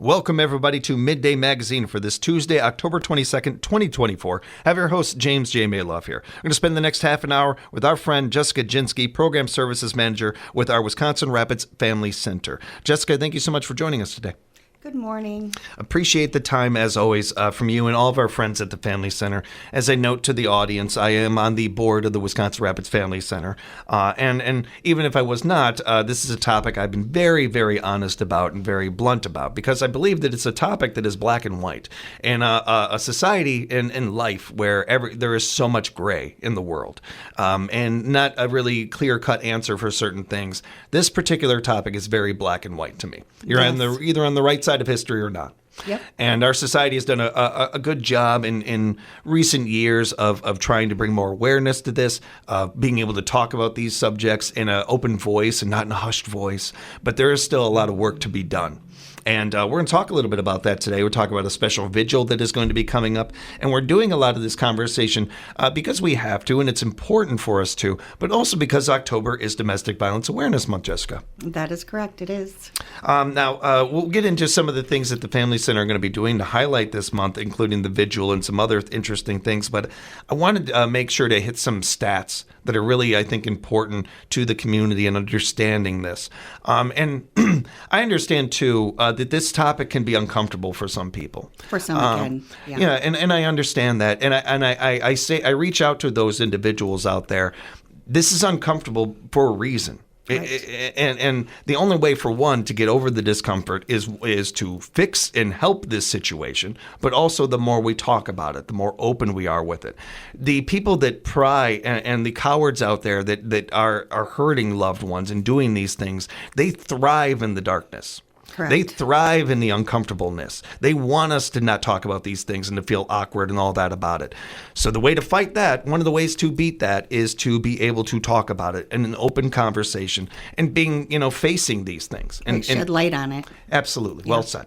Welcome, everybody, to Midday Magazine for this Tuesday, October 22nd, 2024. I have your host, James J. Malouf here. We're going to spend the next half an hour with our friend Jessica Jinsky, Program Services Manager with our Wisconsin Rapids Family Center. Jessica, thank you so much for joining us today. Good morning. Appreciate the time, as always, from you and all of our friends at the Family Center. As I note to the audience, I am on the board of the Wisconsin Rapids Family Center. And even if I was not, this is a topic I've been very, very honest about and very blunt about, because I believe that it's a topic that is black and white. And a society in life where there is so much gray in the world and not a really clear-cut answer for certain things. This particular topic is very black and white to me. You're either on the right side of history or not. Yep. And our society has done a good job in recent years of trying to bring more awareness to this, being able to talk about these subjects in an open voice and not in a hushed voice. But there is still a lot of work to be done. And we're going to talk a little bit about that today. We're talking about a special vigil that is going to be coming up. And we're doing a lot of this conversation because we have to, and it's important for us to, but also because October is Domestic Violence Awareness Month, Jessica. That is correct. It is. Now, we'll get into some of the things that the Family Center are going to be doing to highlight this month, including the vigil and some other interesting things. But I wanted to make sure to hit some stats that are really, I think, important to the community and understanding this. And I understand, too, that this topic can be uncomfortable for some people. For some, again, yeah. Yeah, and I understand that. And I reach out to those individuals out there. This is uncomfortable for a reason. Right. And the only way for one to get over the discomfort is to fix and help this situation, but also the more we talk about it, the more open we are with it. The people that pry and the cowards out there that are hurting loved ones and doing these things, they thrive in the darkness. Correct. They thrive in the uncomfortableness. They want us to not talk about these things and to feel awkward and all that about it. So the way to fight that, one of the ways to beat that, is to be able to talk about it in an open conversation and being, facing these things. And shed light on it. Absolutely. Yeah. Well said.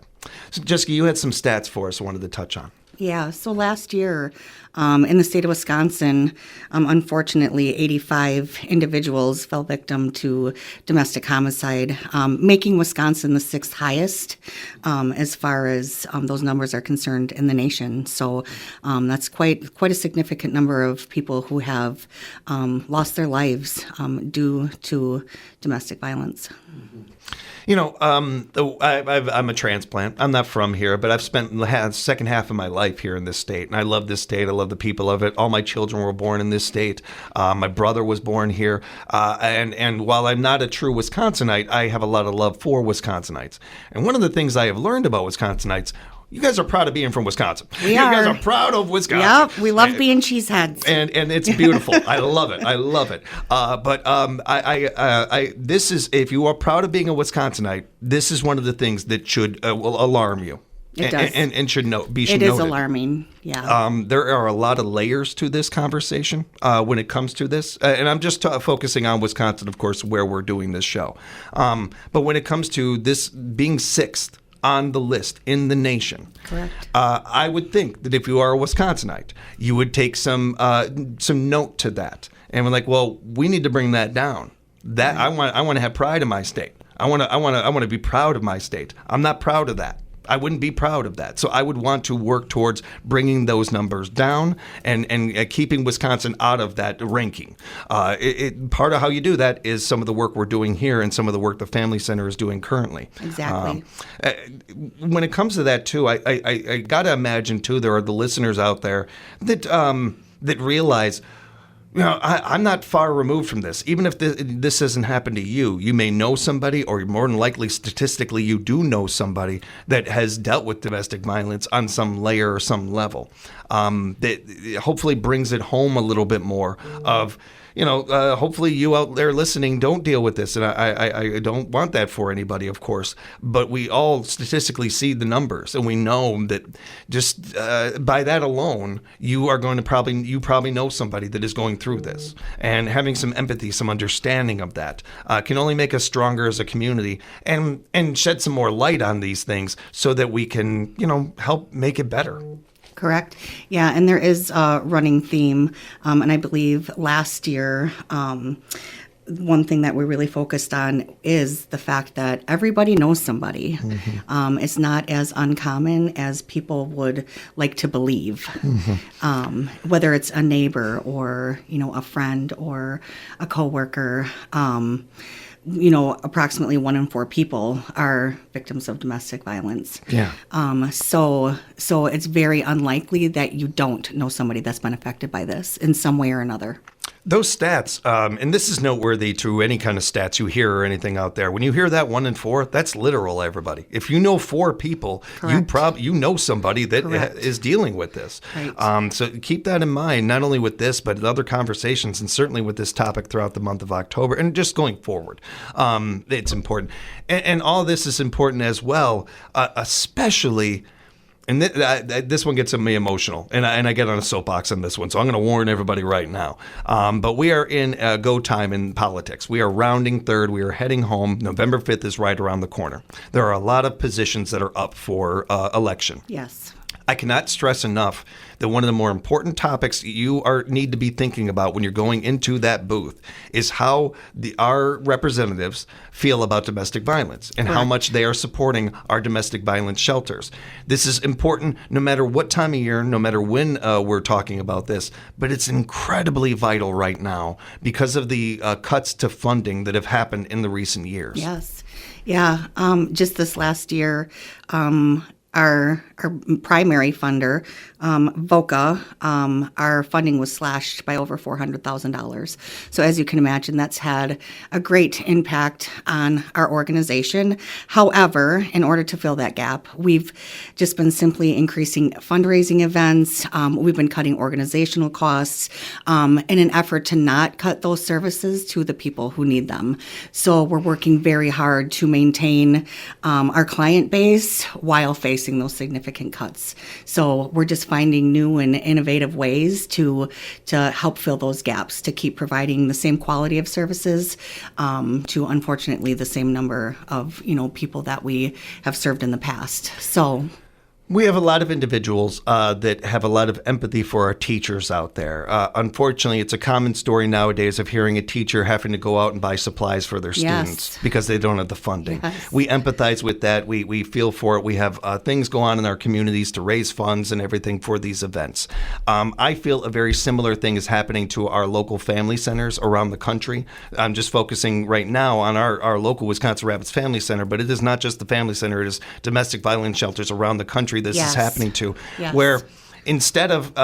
So Jessica, you had some stats for us I wanted to touch on. Yeah. So last year, in the state of Wisconsin, unfortunately, 85 individuals fell victim to domestic homicide, making Wisconsin the sixth highest as far as those numbers are concerned in the nation. So that's quite a significant number of people who have lost their lives due to domestic violence. Mm-hmm. I'm a transplant. I'm not from here, but I've spent the second half of my life here in this state, and I love this state. I love the people of it. All my children were born in this state. My brother was born here, and while I'm not a true Wisconsinite, I have a lot of love for Wisconsinites. And one of the things I have learned about Wisconsinites, you guys are proud of being from Wisconsin. You guys are proud of Wisconsin. Yep, we love being cheeseheads. And it's beautiful. I love it. I love it. But this is, if you are proud of being a Wisconsinite, this is one of the things that should will alarm you. It does. And should be noted. It is alarming, yeah. There are a lot of layers to this conversation when it comes to this. And I'm just focusing on Wisconsin, of course, where we're doing this show. But when it comes to this being sixth on the list in the nation. Correct. I would think that if you are a Wisconsinite, you would take some note to that, and we're like, well, we need to bring that down. That right. I want to have pride in my state. I want to be proud of my state. I'm not proud of that. I wouldn't be proud of that. So I would want to work towards bringing those numbers down and keeping Wisconsin out of that ranking. Part of how you do that is some of the work we're doing here and some of the work the Family Center is doing currently. Exactly. When it comes to that, too, I got to imagine, too, there are the listeners out there that realize, I'm not far removed from this. Even if this hasn't happened to you, you may know somebody, or more than likely, statistically, you do know somebody that has dealt with domestic violence on some layer or some level. That hopefully brings it home a little bit more of, hopefully you out there listening don't deal with this. And I don't want that for anybody, of course. But we all statistically see the numbers, and we know that just by that alone, you probably know somebody that is going through this. And having some empathy, some understanding of that can only make us stronger as a community and shed some more light on these things so that we can, help make it better. Correct. Yeah, and there is a running theme, and I believe last year one thing that we really focused on is the fact that everybody knows somebody. It's not as uncommon as people would like to believe. Whether it's a neighbor or, a friend or a coworker. Approximately 1 in 4 people are victims of domestic violence. Yeah. So it's very unlikely that you don't know somebody that's been affected by this in some way or another. Those stats, and this is noteworthy to any kind of stats you hear or anything out there. When you hear that 1 in 4, that's literal, everybody. If you know 4 people, you know somebody that is dealing with this. Right. So keep that in mind, not only with this, but in other conversations, and certainly with this topic throughout the month of October, and just going forward. It's important. And all this is important as well, especially... And this one gets me emotional, and I get on a soapbox on this one, so I'm going to warn everybody right now. But we are in go time in politics. We are rounding third. We are heading home. November 5th is right around the corner. There are a lot of positions that are up for election. Yes. I cannot stress enough that one of the more important topics you need to be thinking about when you're going into that booth is how our representatives feel about domestic violence and how much they are supporting our domestic violence shelters. This is important no matter what time of year, no matter when we're talking about this, but it's incredibly vital right now because of the cuts to funding that have happened in the recent years. Yes. Yeah. Just this last year, our primary funder, VOCA, our funding was slashed by over $400,000. So as you can imagine, that's had a great impact on our organization. However, in order to fill that gap, we've just been simply increasing fundraising events. We've been cutting organizational costs in an effort to not cut those services to the people who need them. So we're working very hard to maintain our client base while facing those significant cuts. So we're just finding new and innovative ways to help fill those gaps, to keep providing the same quality of services to, unfortunately, the same number of people that we have served in the past. So we have a lot of individuals that have a lot of empathy for our teachers out there. Unfortunately, it's a common story nowadays of hearing a teacher having to go out and buy supplies for their students because they don't have the funding. Yes. We empathize with that. We feel for it. We have things go on in our communities to raise funds and everything for these events. I feel a very similar thing is happening to our local family centers around the country. I'm just focusing right now on our local Wisconsin Rapids Family Center, but it is not just the family center. It is domestic violence shelters around the country this is happening to, where instead of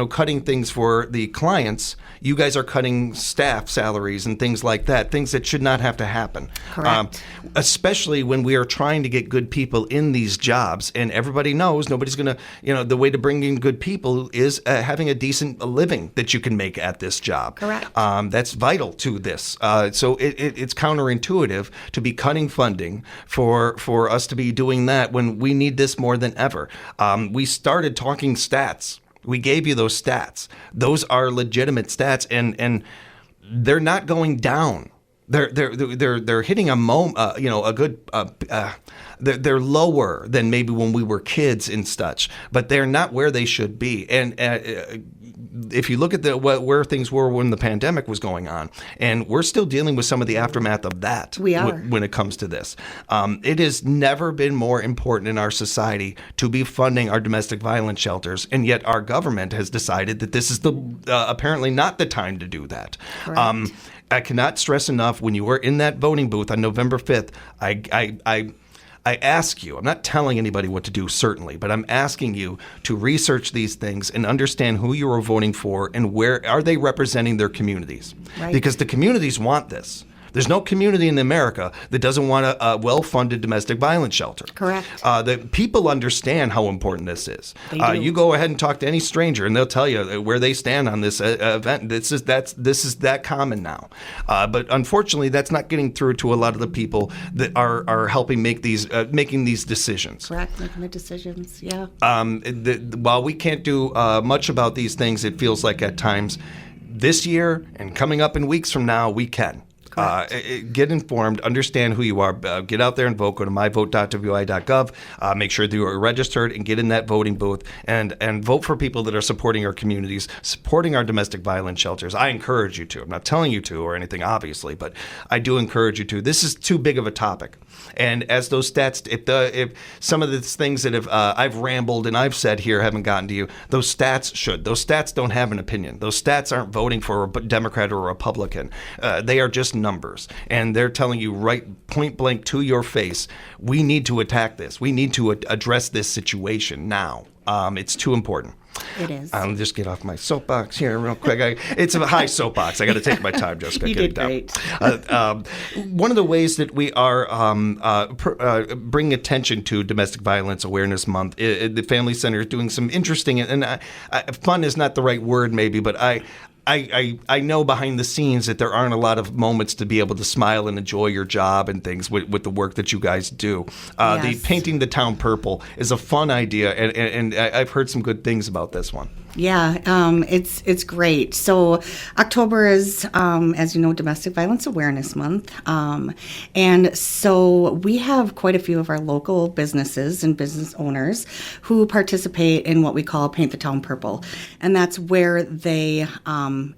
cutting things for the clients, you guys are cutting staff salaries and things like that, things that should not have to happen. Correct. Especially when we are trying to get good people in these jobs, and everybody knows nobody's going to, the way to bring in good people is having a decent living that you can make at this job. Correct. That's vital to this. So it's counterintuitive to be cutting funding for us to be doing that when we need this more than ever. We started talking stats. We gave you those stats. Those are legitimate stats, and they're not going down. They're hitting a good. They're lower than maybe when we were kids and such, but they're not where they should be. And if you look at where things were when the pandemic was going on, and we're still dealing with some of the aftermath of that. We are. When it comes to this. It has never been more important in our society to be funding our domestic violence shelters, and yet our government has decided that this is apparently not the time to do that. Correct. I cannot stress enough, when you were in that voting booth on November 5th, I ask you, I'm not telling anybody what to do, certainly, but I'm asking you to research these things and understand who you are voting for and where are they representing their communities. Right. Because the communities want this. There's no community in America that doesn't want a well-funded domestic violence shelter. Correct. The people understand how important this is. They do. You go ahead and talk to any stranger, and they'll tell you where they stand on this event. This is that common now. But unfortunately, that's not getting through to a lot of the people that are helping make making these decisions. Correct. Making the decisions. Yeah. While we can't do much about these things, it feels like at times this year and coming up in weeks from now, we can. Get informed, understand who you are, get out there and vote. Go to myvote.wi.gov, make sure that you are registered and get in that voting booth and vote for people that are supporting our communities, supporting our domestic violence shelters. I encourage you to. I'm not telling you to or anything, obviously, but I do encourage you to. This is too big of a topic. And as those stats, if some of the things that I've rambled and I've said here haven't gotten to you, those stats should. Those stats don't have an opinion. Those stats aren't voting for a Democrat or a Republican. They are just numbers, and they're telling you right point blank to your face, we need to attack this. We need to address this situation now. It's too important. It is. I'll just get off my soapbox here real quick. It's a high soapbox. I got to take my time, Jessica. You did great. One of the ways that we are bringing attention to Domestic Violence Awareness Month, the Family Center is doing some interesting, and fun is not the right word maybe, but I know behind the scenes that there aren't a lot of moments to be able to smile and enjoy your job and things with the work that you guys do. Yes. The Painting the Town Purple is a fun idea, and I've heard some good things about this one. Yeah, it's great. So October is, as you know, Domestic Violence Awareness Month. And so we have quite a few of our local businesses and business owners who participate in what we call Paint the Town Purple. And that's where they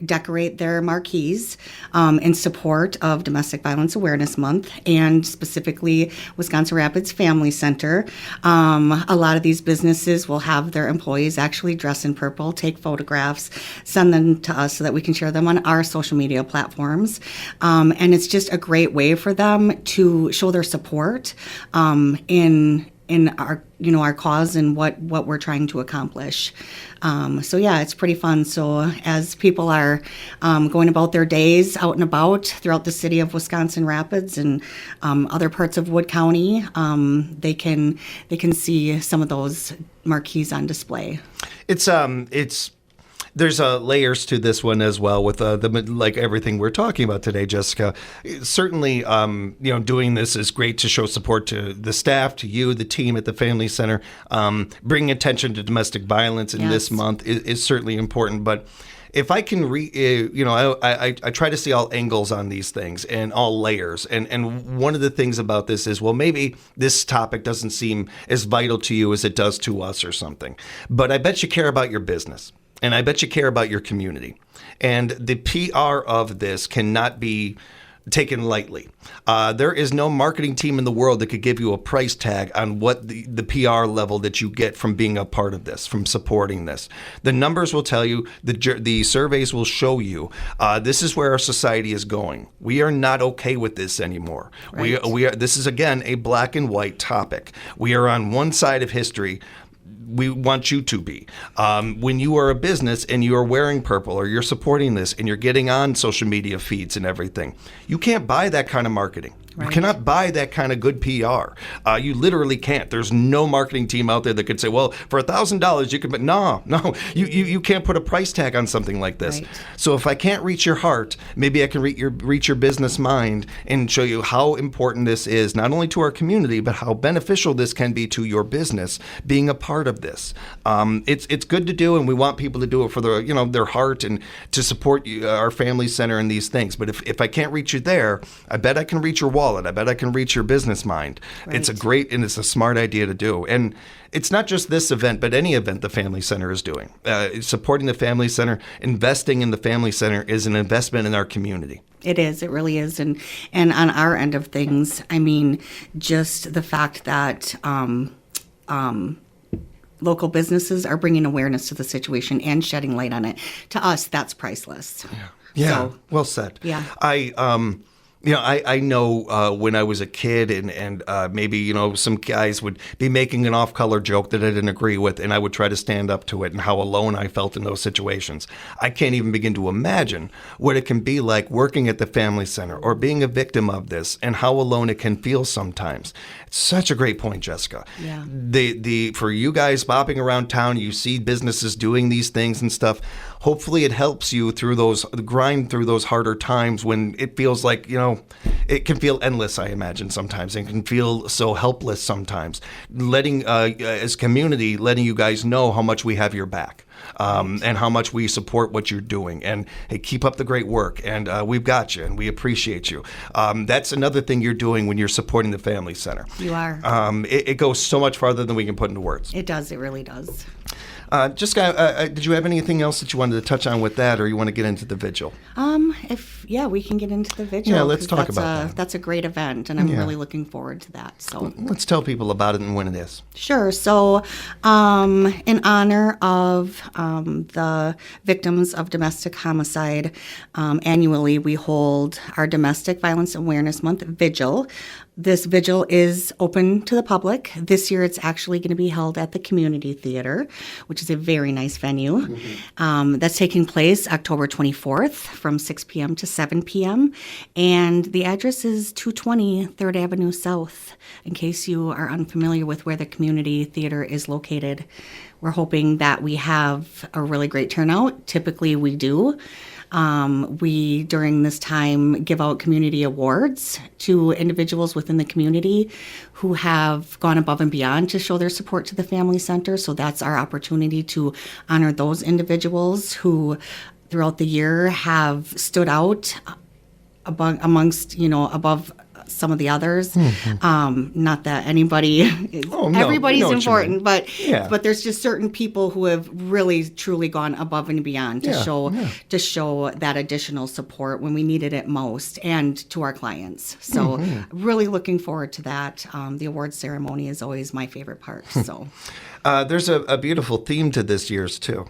decorate their marquees in support of Domestic Violence Awareness Month and specifically Wisconsin Rapids Family Center. A lot of these businesses will have their employees actually dress in purple, take photographs, send them to us so that we can share them on our social media platforms. And it's just a great way for them to show their support in our cause and what we're trying to accomplish. So yeah, it's pretty fun. So as people are going about their days out and about throughout the city of Wisconsin Rapids and other parts of Wood County, they can see some of those marquees on display. There's layers to this one as well with like everything we're talking about today, Jessica. Certainly, doing this is great to show support to the staff, to you, the team at the Family Center. Bringing attention to domestic violence in this month is certainly important. But if I can I try to see all angles on these things and all layers. And one of the things about this is, well, maybe this topic doesn't seem as vital to you as it does to us or something. But I bet you care about your business. And I bet you care about your community. And the PR of this cannot be taken lightly. There is no marketing team in the world that could give you a price tag on what the PR level that you get from being a part of this, from supporting this. The numbers will tell you, the surveys will show you, this is where our society is going. We are not okay with this anymore. Right. This is, again, a black and white topic. We are on one side of history. We want you to be. When you are a business and you are wearing purple or you're supporting this and you're getting on social media feeds and everything, you can't buy that kind of marketing. Right. You cannot buy that kind of good PR. You literally can't. There's no marketing team out there that could say, well, for $1,000 you can, but no, you can't put a price tag on something like this. Right. So if I can't reach your heart, maybe I can reach your business mind and show you how important this is, not only to our community, but how beneficial this can be to your business, being a part of this. It's good to do, and we want people to do it for their heart and to support our Family Center and these things. But if I can't reach you there, I bet I can reach your wallet. I bet I can reach your business mind. Right. It's a great and it's a smart idea to do. And it's not just this event, but any event the Family Center is doing. Supporting the Family Center, investing in the Family Center is an investment in our community. It is. It really is. And on our end of things, I mean, just the fact that local businesses are bringing awareness to the situation and shedding light on it, to us, that's priceless. Yeah. So, well said. Yeah. I know when I was a kid and maybe, some guys would be making an off-color joke that I didn't agree with, and I would try to stand up to it and how alone I felt in those situations. I can't even begin to imagine what it can be like working at the Family Center or being a victim of this and how alone it can feel sometimes. It's such a great point, Jessica. Yeah. For you guys bopping around town, you see businesses doing these things and stuff. hopefully it helps you through those grind through those harder times when it feels like, it can feel endless, I imagine, sometimes, and can feel so helpless sometimes. Letting, as a community, letting you guys know how much we have your back. And how much we support what you're doing. And hey, keep up the great work. And we've got you, and we appreciate you. That's another thing you're doing when you're supporting the Family Center. You are. It goes so much farther than we can put into words. It does. It really does. Jessica, did you have anything else that you wanted to touch on with that, or you want to get into the vigil? We can get into the vigil. Yeah, let's talk about that. That's a great event, and I'm really looking forward to that. So let's tell people about it and when it is. Sure. So, in honor of the victims of domestic homicide, annually we hold our Domestic Violence Awareness Month vigil. This vigil is open to the public. This year it's actually going to be held at the Community Theater, which is a very nice venue. That's taking place October 24th from 6 p.m. to 7 p.m. And the address is 220 3rd Avenue South, in case you are unfamiliar with where the Community Theater is located. We're hoping that we have a really great turnout. Typically we do. We, during this time, give out community awards to individuals within the community who have gone above and beyond to show their support to the Family Center. So that's our opportunity to honor those individuals who, throughout the year, have stood out amongst, above some of the others. Not that anybody, everybody's important, but there's just certain people who have really truly gone above and beyond to show that additional support when we needed it most, and to our clients. So really looking forward to that. The award ceremony is always my favorite part. So there's a beautiful theme to this year's too.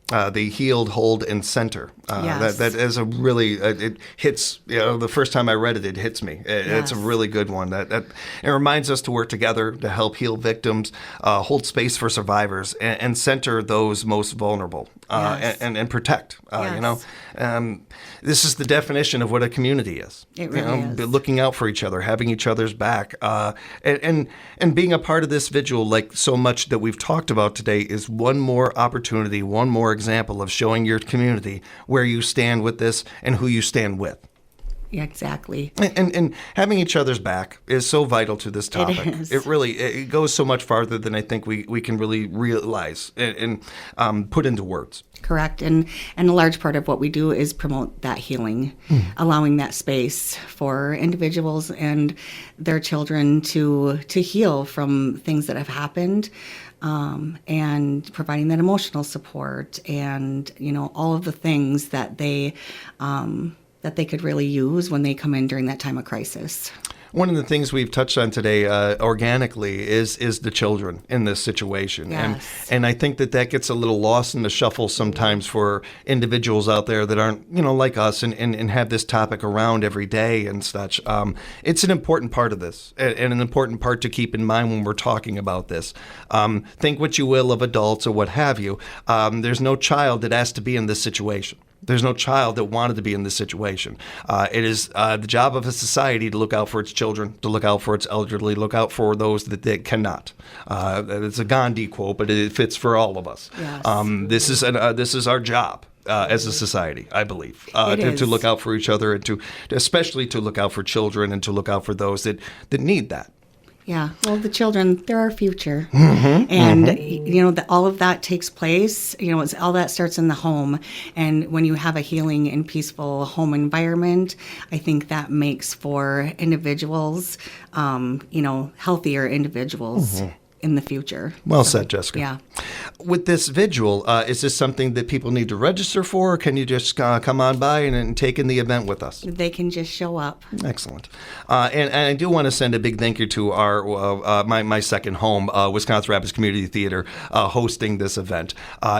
The healed, hold, and center. Yes. That is a really, it hits, the first time I read it, it hits me. It's a really good one. That it reminds us to work together to help heal victims, hold space for survivors, and center those most vulnerable, and protect, this is the definition of what a community is. It really is. Looking out for each other, having each other's back, and being a part of this vigil, like so much that we've talked about today, is one more opportunity, one more example of showing your community where you stand with this and who you stand with. Yeah, exactly. And having each other's back is so vital to this topic. It is. It goes so much farther than I think we can really realize and put into words. Correct. And a large part of what we do is promote that healing, allowing that space for individuals and their children to heal from things that have happened, and providing that emotional support and, all of the things that they could really use when they come in during that time of crisis. One of the things we've touched on today organically is the children in this situation. Yes. And I think that gets a little lost in the shuffle sometimes for individuals out there that aren't, like us and have this topic around every day and such. It's an important part of this and an important part to keep in mind when we're talking about this. Think what you will of adults or what have you. There's no child that has to be in this situation. There's no child that wanted to be in this situation. It is the job of a society to look out for its children, to look out for its elderly, look out for those that cannot. It's a Gandhi quote, but it fits for all of us. Yes. This is our job. As a society, I believe, to look out for each other and especially to look out for children and to look out for those that need that. Yeah, well, the children, they're our future. And, all of that takes place, all that starts in the home. And when you have a healing and peaceful home environment, I think that makes for individuals, healthier individuals in the future. Well said, Jessica. Yeah. With this vigil, is this something that people need to register for, or can you just come on by and take in the event with us? They can just show up. Excellent. And I do want to send a big thank you to our my second home, Wisconsin Rapids Community Theater, hosting this event.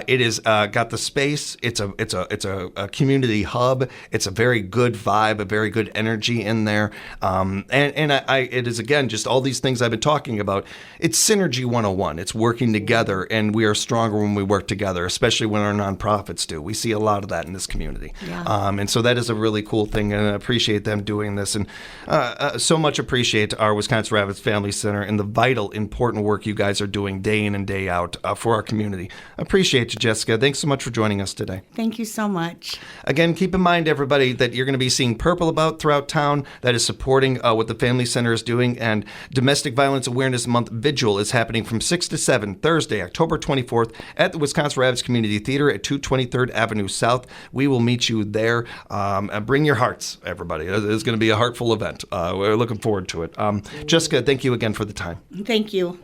It is got the space. It's a community hub. It's a very good vibe, a very good energy in there. And it is, again, just all these things I've been talking about. It's synergy Synergy 101. It's working together, and we are stronger when we work together, especially when our nonprofits do. We see a lot of that in this community. Yeah. And so that is a really cool thing, and I appreciate them doing this. And so much appreciate our Wisconsin Rabbits Family Center and the vital, important work you guys are doing day in and day out for our community. Appreciate you, Jessica. Thanks so much for joining us today. Thank you so much. Again, keep in mind, everybody, that you're going to be seeing Purple About throughout town. That is supporting what the Family Center is doing. And Domestic Violence Awareness Month Vigil is happening from 6 to 7, Thursday, October 24th, at the Wisconsin Rabbits Community Theater at 223rd Avenue South. We will meet you there. Bring your hearts, everybody. It's going to be a heartful event. We're looking forward to it. Jessica, thank you again for the time. Thank you.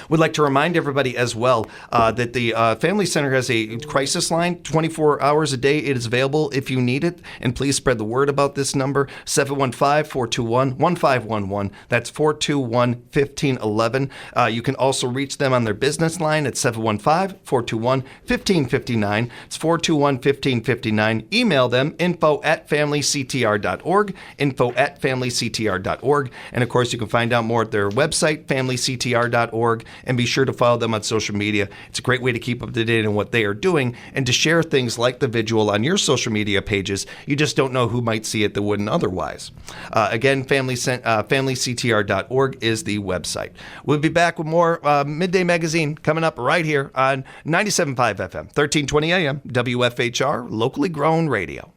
Would like to remind everybody as well that the Family Center has a crisis line 24 hours a day. It is available if you need it. And please spread the word about this number, 715-421-1511. That's 421-1511. You can also reach them on their business line at 715-421-1559. It's 421-1559. Email them, info@familyctr.org, info@familyctr.org. And of course, you can find out more at their website, familyctr.org. And be sure to follow them on social media. It's a great way to keep up to date on what they are doing and to share things like the vigil on your social media pages. You just don't know who might see it that wouldn't otherwise. Again, familyctr.org is the website. We'll be back with more Midday Magazine coming up right here on 97.5 FM, 1320 AM, WFHR, locally grown radio.